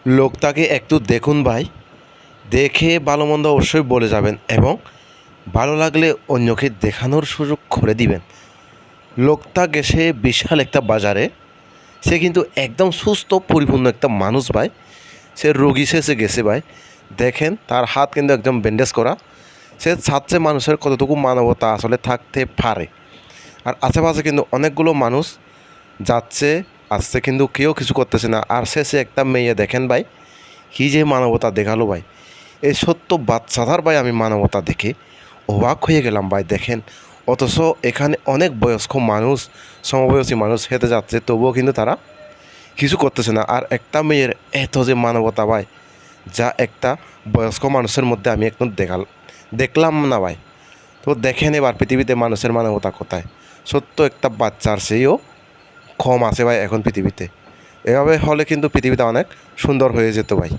লোকটাকে একটু দেখুন ভাই, দেখে ভালো মন্দ অবশ্যই বলে যাবেন এবং ভালো লাগলে অন্যকে দেখানোর সুযোগ করে দিবেন। লোকটা গেছে বিশাল একটা বাজারে, সে কিন্তু একদম সুস্থ পরিপূর্ণ একটা মানুষ ভাই। সে রোগী শেষে গেছে ভাই, দেখেন তার হাত কিন্তু একদম ব্যান্ডেজ করা। সে চাচ্ছে মানুষের কতটুকু মানবতা আসলে থাকতে পারে। আর আশেপাশে কিন্তু অনেকগুলো মানুষ যাচ্ছে আসছে, কিন্তু কেউ কিছু করতেছে না। আর শেষে একটা মেয়ে দেখেন ভাই, কী যে মানবতা দেখালো ভাই। এই সত্য বাচ্চাদার ভাই আমি মানবতা দেখে অবাক হয়ে গেলাম ভাই। দেখেন, অথচ এখানে অনেক বয়স্ক মানুষ, সমবয়সী মানুষ হেঁটে যাচ্ছে, তবুও কিন্তু তারা কিছু করতেছে না। আর একটা মেয়ের এত যে মানবতা ভাই, যা একটা বয়স্ক মানুষের মধ্যে আমি একদম দেখলাম না ভাই। তো দেখেন এবার পৃথিবীতে মানুষের মানবতা কোথায়। সত্য একটা বাচ্চার চেয়েও কম আছে ভাই এখন পৃথিবীতে। এভাবে হলে কিন্তু পৃথিবীটা অনেক সুন্দর হয়ে যেত ভাই।